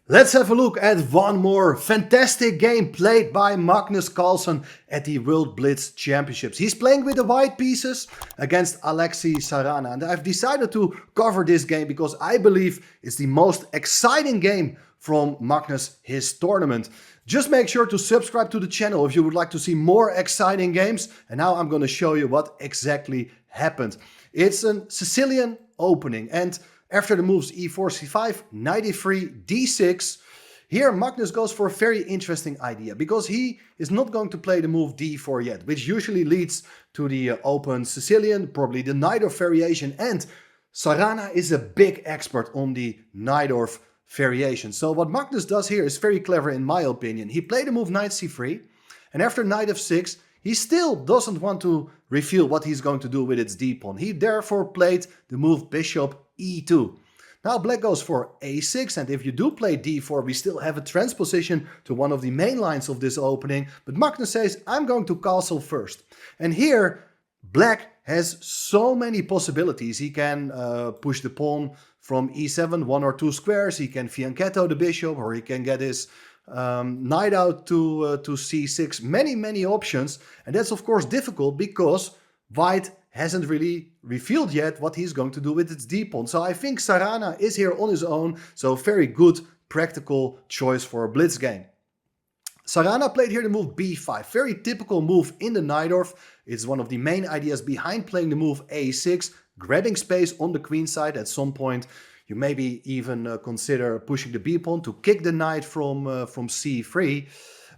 Let's have a look at one more fantastic game played by Magnus Carlsen at the World Blitz Championships. He's playing with the white pieces against Alexei Sarana. And I've decided to cover this game because I believe it's the most exciting game from Magnus, his tournament. Just make sure to subscribe to the channel if you would like to see more exciting games. And now I'm going to show you what exactly happened. It's a Sicilian opening, and after the moves e4, c5, knight e3, d6, here Magnus goes for a very interesting idea, because he is not going to play the move d4 yet, which usually leads to the open Sicilian, probably the Najdorf variation, and Sarana is a big expert on the Najdorf variation. So what Magnus does here is very clever in my opinion. He played the move knight c3, and after knight f6, he still doesn't want to reveal what he's going to do with its d-pawn. He therefore played the move bishop e2. Now black goes for a6, and if you do play d4, we still have a transposition to one of the main lines of this opening. But Magnus says, I'm going to castle first. And here, black has so many possibilities. He can push the pawn from e7, 1 or 2 squares. He can fianchetto the bishop, or he can get his knight out to c6. Many options. And that's of course difficult because white hasn't really revealed yet what he's going to do with its d-pawn. So I think Sarana is here on his own. So very good practical choice for a blitz game. Sarana played here the move b5. Very typical move in the Najdorf. It's one of the main ideas behind playing the move a6. Grabbing space on the queen side. At some point you maybe even consider pushing the b-pawn to kick the knight from c3.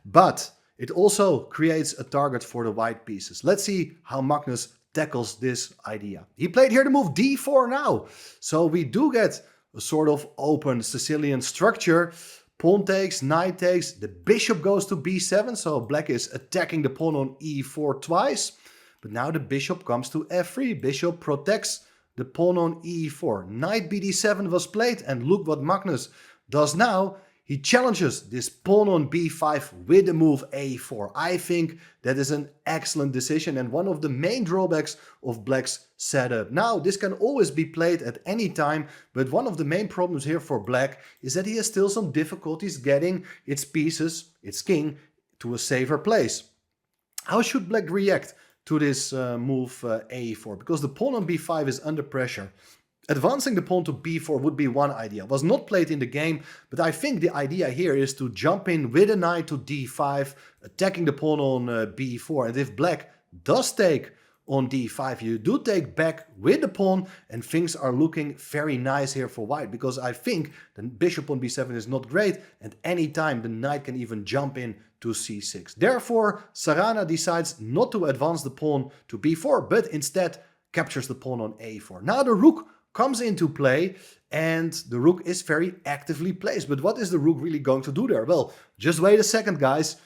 But it also creates a target for the white pieces. Let's see how Magnus tackles this idea. He played here the move d4 now. So we do get a sort of open Sicilian structure. Pawn takes, knight takes, the bishop goes to b7. So black is attacking the pawn on e4 twice. But now the bishop comes to f3. Bishop protects the pawn on e4. Knight bd7 was played, and look what Magnus does now. He challenges this pawn on b5 with the move a4. I think that is an excellent decision and one of the main drawbacks of black's setup. Now, this can always be played at any time, but one of the main problems here for black is that he has still some difficulties getting its pieces, its king, to a safer place. How should black react to this move a4? Because the pawn on b5 is under pressure. Advancing the pawn to b4 would be one idea. It was not played in the game, but I think the idea here is to jump in with a knight to d5, attacking the pawn on b4. And if black does take on d5, you do take back with the pawn, and things are looking very nice here for white, because I think the bishop on b7 is not great, and anytime the knight can even jump in to c6. Therefore, Sarana decides not to advance the pawn to b4, but instead captures the pawn on a4. Now the rook comes into play, and the rook is very actively placed. But what is the rook really going to do there? Well, just wait a second, guys.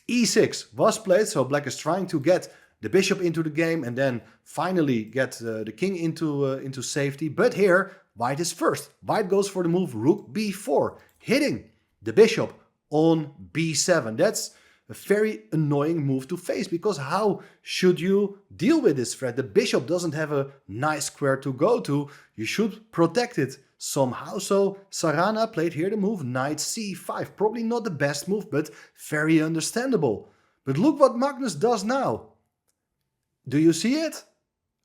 e6 was played, so black is trying to get the bishop into the game and then finally get the king into safety. But here, white is first. White goes for the move rook b4, hitting the bishop on b7. That's a very annoying move to face, because how should you deal with this threat? The bishop doesn't have a nice square to go to. You should protect it somehow. So Sarana played here the move knight c5. Probably not the best move, but very understandable. But look what Magnus does now. Do you see it?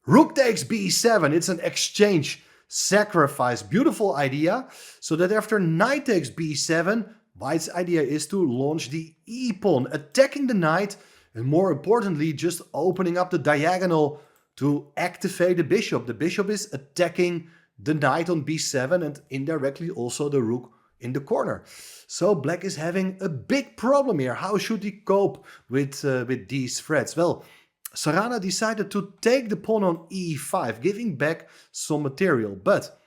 Rook takes b7. It's an exchange sacrifice. Beautiful idea. So that after knight takes b7, white's idea is to launch the e-pawn, attacking the knight, and more importantly, just opening up the diagonal to activate the bishop. The bishop is attacking the knight on b7 and indirectly also the rook in the corner. So black is having a big problem here. How should he cope with these threats? Well, Sarana decided to take the pawn on e5, giving back some material, but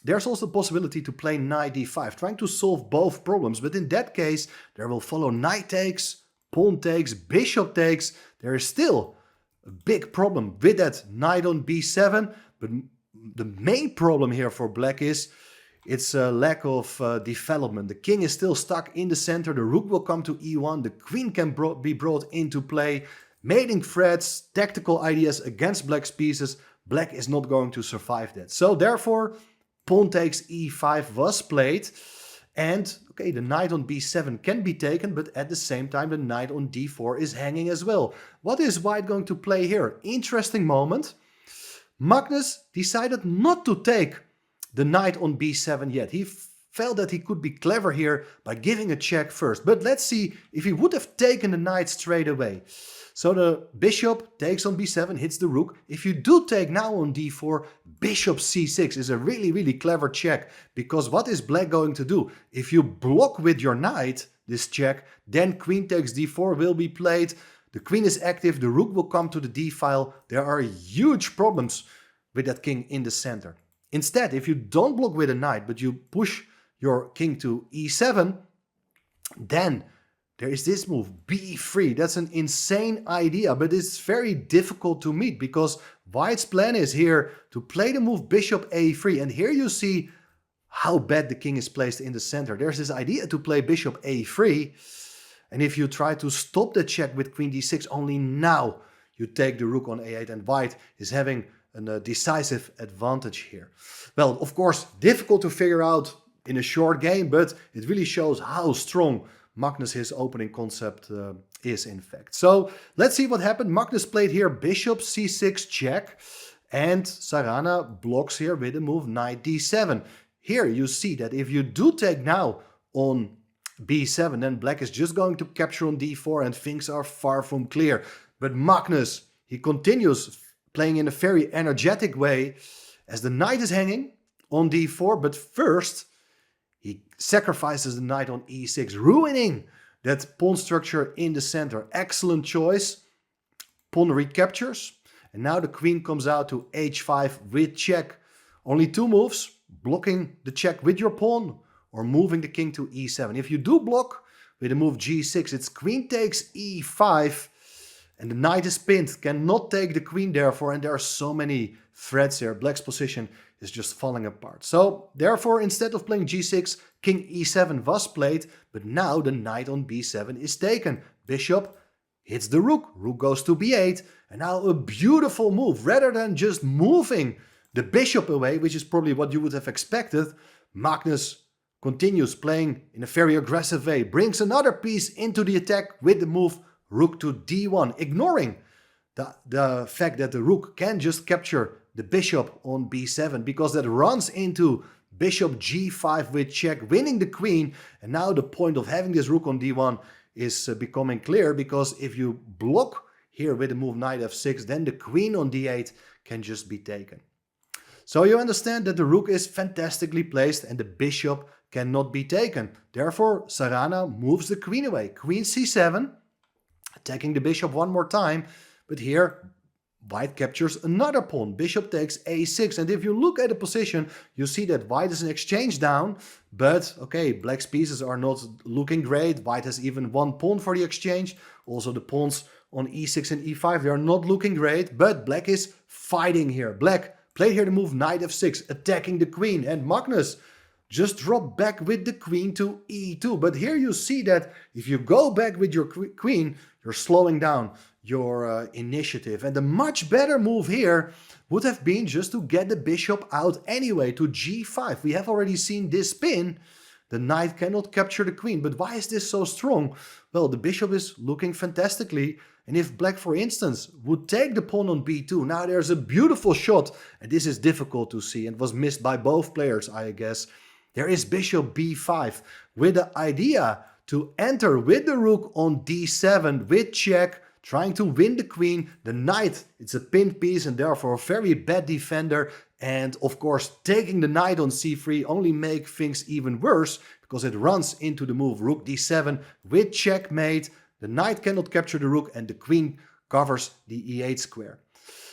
there's also the possibility to play knight d5, trying to solve both problems. But in that case, there will follow knight takes, pawn takes, bishop takes. There is still a big problem with that knight on b7. But the main problem here for black is its a lack of development. The king is still stuck in the center. The rook will come to e1. The queen can be brought into play. Mating threats, tactical ideas against black's pieces. Black is not going to survive that. So therefore, pawn takes e5 was played. And, okay, the knight on b7 can be taken, but at the same time the knight on d4 is hanging as well. What is white going to play here? Interesting moment. Magnus decided not to take the knight on b7 yet. He felt that he could be clever here by giving a check first. But let's see if he would have taken the knight straight away. So the bishop takes on b7, hits the rook. If you do take now on d4, bishop c6 is a really clever check. Because what is black going to do? If you block with your knight this check, then queen takes d4 will be played. The queen is active, the rook will come to the d file. There are huge problems with that king in the center. Instead, if you don't block with a knight, but you push your king to e7, then there is this move, b3. That's an insane idea, but it's very difficult to meet because white's plan is here to play the move bishop a3. And here you see how bad the king is placed in the center. There's this idea to play bishop a3. And if you try to stop the check with queen d6, only now you take the rook on a8, and white is having a decisive advantage here. Well, of course, difficult to figure out in a short game, but it really shows how strong Magnus, his opening concept is in fact. So let's see what happened. Magnus played here bishop c6 check, and Sarana blocks here with the move knight d7. Here you see that if you do take now on b7, then black is just going to capture on d4 and things are far from clear. But Magnus, he continues playing in a very energetic way as the knight is hanging on d4, but first he sacrifices the knight on e6, ruining that pawn structure in the center. Excellent choice. Pawn recaptures. And now the queen comes out to h5 with check. Only two moves, blocking the check with your pawn or moving the king to e7. If you do block with the move g6, it's queen takes e5 and the knight is pinned. Cannot take the queen therefore, and there are so many threats here. Black's position is just falling apart. So therefore, instead of playing g6, king e7 was played, but now the knight on b7 is taken. Bishop hits the rook, rook goes to b8, and now a beautiful move. Rather than just moving the bishop away, which is probably what you would have expected, Magnus continues playing in a very aggressive way, brings another piece into the attack with the move rook to d1, ignoring the fact that the rook can just capture the bishop on b7, because that runs into bishop g5 with check, winning the queen. And now the point of having this rook on d1 is becoming clear, because if you block here with the move knight f6, then the queen on d8 can just be taken. So you understand that the rook is fantastically placed and the bishop cannot be taken. Therefore, Sarana moves the queen away. Queen c7, attacking the bishop one more time, but here white captures another pawn. Bishop takes a6, and if you look at the position, you see that white is an exchange down, but okay, black's pieces are not looking great. White has even one pawn for the exchange. Also the pawns on e6 and e5, they are not looking great, but black is fighting here. Black played here the move knight f6, attacking the queen, and Magnus just dropped back with the queen to e2. But here you see that if you go back with your queen, you're slowing down your initiative. And the much better move here would have been just to get the bishop out anyway to g5. We have already seen this spin. The knight cannot capture the queen. But why is this so strong? Well, the bishop is looking fantastically. And if black, for instance, would take the pawn on b2, now there's a beautiful shot. And this is difficult to see and was missed by both players, I guess. There is bishop b5 with the idea to enter with the rook on d7 with check, trying to win the queen. The knight, it's a pinned piece and therefore a very bad defender. And of course, taking the knight on c3 only make things even worse, because it runs into the move rook d7 with checkmate. The knight cannot capture the rook and the queen covers the e8 square.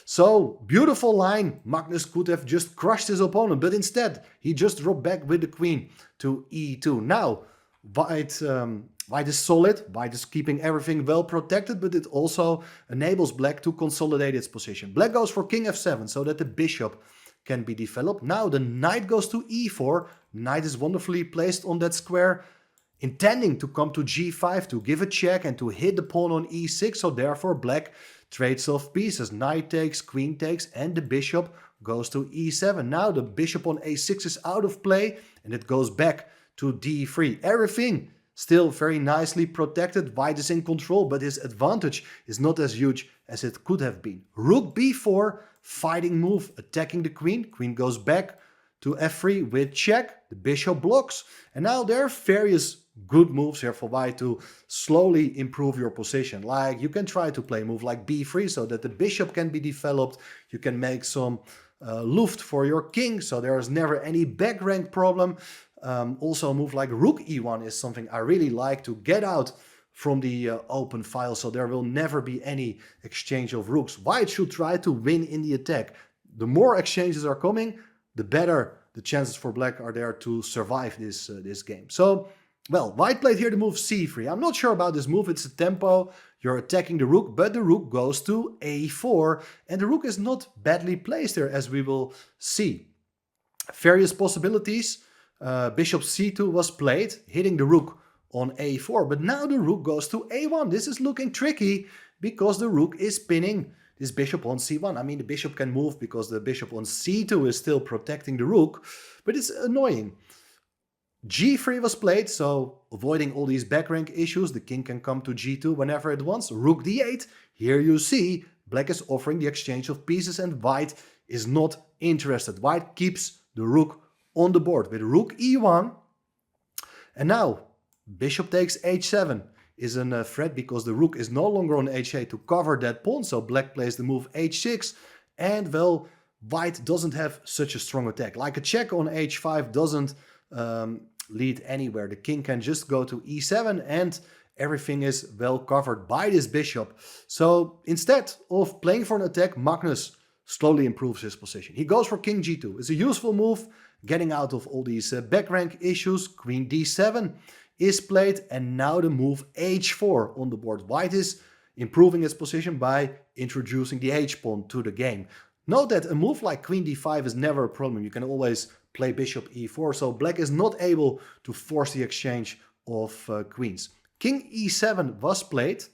So, beautiful line. Magnus could have just crushed his opponent, but instead he just dropped back with the queen to e2. Now, white is solid. White is keeping everything well protected, but it also enables black to consolidate its position. Black goes for king f7 so that the bishop can be developed. Now the knight goes to e4. Knight is wonderfully placed on that square, intending to come to g5 to give a check and to hit the pawn on e6. So therefore black trades off pieces. Knight takes, queen takes, and the bishop goes to e7. Now the bishop on a6 is out of play and it goes back to d3. Everything still very nicely protected. White is in control, but his advantage is not as huge as it could have been. Rook b4, fighting move, attacking the queen. Queen goes back to f3 with check. The bishop blocks. And now there are various good moves here for white to slowly improve your position. Like you can try to play a move like b3 so that the bishop can be developed. You can make some luft for your king, so there is never any back rank problem. Also a move like rook e1 is something I really like to get out from the open file, so there will never be any exchange of rooks. White should try to win in the attack. The more exchanges are coming, the better the chances for black are there to survive this game. So, well, white played here the move c3. I'm not sure about this move. It's a tempo. You're attacking the rook, but the rook goes to a4. And the rook is not badly placed there, as we will see. Various possibilities. Bishop c2 was played, hitting the rook on a4. But now the rook goes to a1. This is looking tricky because the rook is pinning this bishop on c1. I mean, the bishop can move because the bishop on c2 is still protecting the rook, but it's annoying. g3 was played, so avoiding all these back rank issues. The king can come to g2 whenever it wants. Rook d8. Here you see black is offering the exchange of pieces and white is not interested. White keeps the rook on the board with rook e1. And now bishop takes h7 is a threat because the rook is no longer on h8 to cover that pawn. So black plays the move h6, and well, white doesn't have such a strong attack. Like a check on h5 doesn't lead anywhere. The king can just go to e7 and everything is well covered by this bishop. So instead of playing for an attack, Magnus slowly improves his position. He goes for king g2. It's a useful move, getting out of all these back rank issues. Queen d7 is played, and now the move h4 on the board. White is improving its position by introducing the h-pawn to the game. Note that a move like queen d5 is never a problem. You can always play bishop e4, so black is not able to force the exchange of queens. King e7 was played,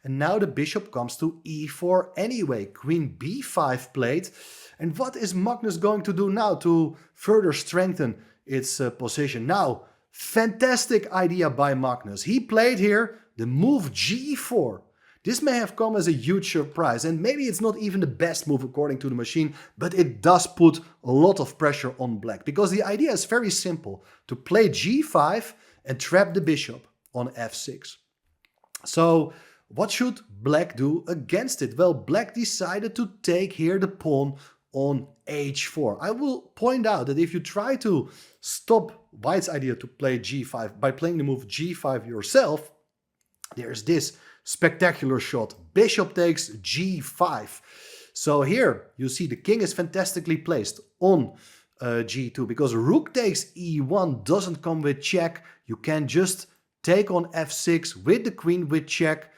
and now the bishop comes to e4 anyway. Queen b5 played, and what is Magnus going to do now to further strengthen its position? Now, fantastic idea by Magnus. He played here the move g4. This may have come as a huge surprise, and maybe it's not even the best move according to the machine, but it does put a lot of pressure on black, because the idea is very simple: to play g5 and trap the bishop on f6. So what should black do against it? Well, black decided to take here the pawn on h4. I will point out that if you try to stop white's idea to play g5 by playing the move g5 yourself, there's this spectacular shot. Bishop takes g5. So here you see the king is fantastically placed on g2, because rook takes e1 doesn't come with check. You can just take on f6 with the queen with check.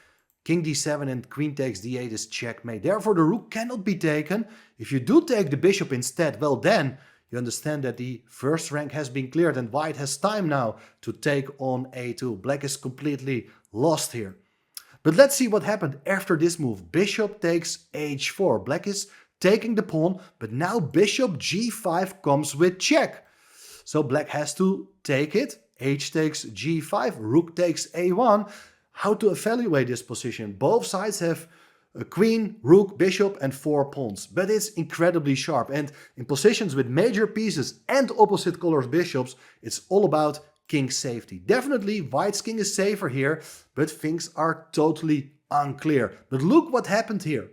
King d7 and queen takes d8 is checkmate. Therefore the rook cannot be taken. If you do take the bishop instead, well then you understand that the first rank has been cleared and white has time now to take on a2. Black is completely lost here. But let's see what happened after this move. Bishop takes h4. Black is taking the pawn, but now bishop g5 comes with check. So black has to take it. H takes g5, rook takes a1. How to evaluate this position? Both sides have a queen, rook, bishop and 4 pawns, but it's incredibly sharp. And in positions with major pieces and opposite colors bishops, it's all about king safety. Definitely white's king is safer here, but things are totally unclear. But look what happened here.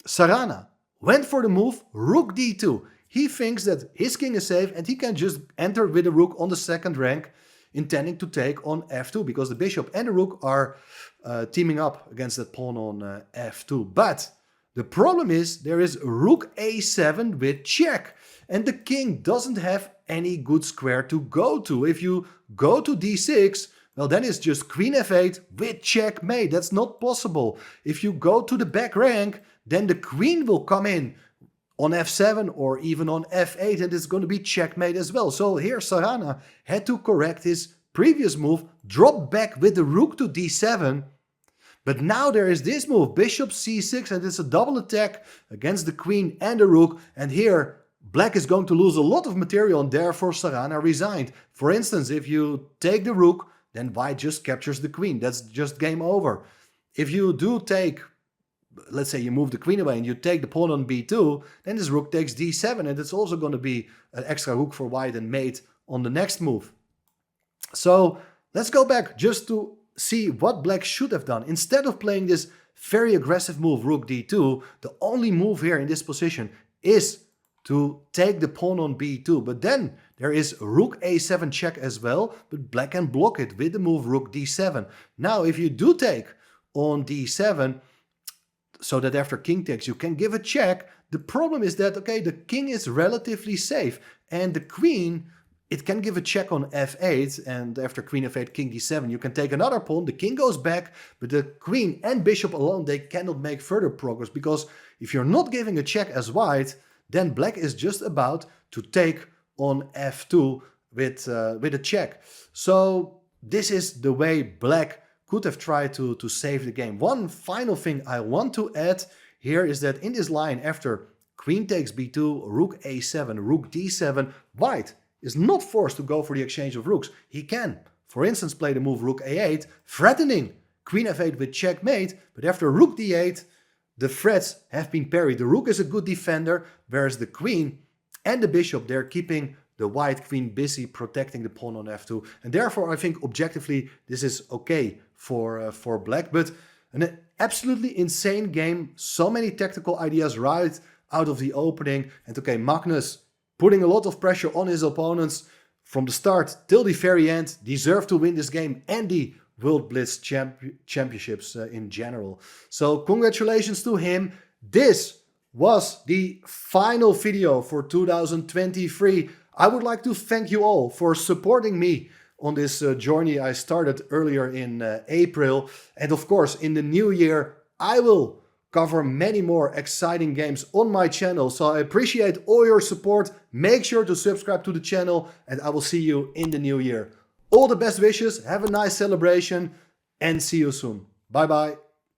Sarana went for the move rook d2. He thinks that his king is safe and he can just enter with the rook on the second rank, intending to take on f2, because the bishop and the rook are teaming up against that pawn on f2. But the problem is there is rook a7 with check, and the king doesn't have any good square to go to. If you go to d6, well then it's just queen f8 with checkmate. That's not possible. If you go to the back rank, then the queen will come in on f7 or even on f8, and it's going to be checkmate as well. So here Sarana had to correct his previous move, drop back with the rook to d7. But now there is this move, bishop c6, and it's a double attack against the queen and the rook. And here black is going to lose a lot of material and therefore Sarana resigned. For instance, if you take the rook, then white just captures the queen. That's just game over. If you do take, let's say you move the queen away and you take the pawn on b2, then this rook takes d7 and it's also going to be an extra rook for white and mate on the next move. So let's go back just to see what black should have done. Instead of playing this very aggressive move, rook d2, the only move here in this position is to take the pawn on b2. But then there is rook a7 check as well, but black can block it with the move rook d7. Now, if you do take on d7, so that after king takes you can give a check, the problem is that, okay, the king is relatively safe, and the queen, it can give a check on f8, and after queen f8, king d7, you can take another pawn, the king goes back, but the queen and bishop alone, they cannot make further progress, because if you're not giving a check as white, then black is just about to take on f2 with a check. So this is the way black could have tried to save the game. One final thing I want to add here is that in this line, after queen takes b2, rook a7, rook d7, white is not forced to go for the exchange of rooks. He can, for instance, play the move rook a8, threatening queen f8 with checkmate, but after rook d8, the threats have been parried. The rook is a good defender, whereas the queen and the bishop, they're keeping the white queen busy protecting the pawn on f2. And therefore, I think objectively, this is okay for black. But an absolutely insane game. So many tactical ideas right out of the opening. And okay, Magnus putting a lot of pressure on his opponents from the start till the very end. Deserved to win this game and the World Blitz Championships in general. So congratulations to him. This was the final video for 2023. I would like to thank you all for supporting me on this journey I started earlier in April. And of course, in the new year, I will cover many more exciting games on my channel. So I appreciate all your support. Make sure to subscribe to the channel and I will see you in the new year. All the best wishes, have a nice celebration and see you soon. Bye bye.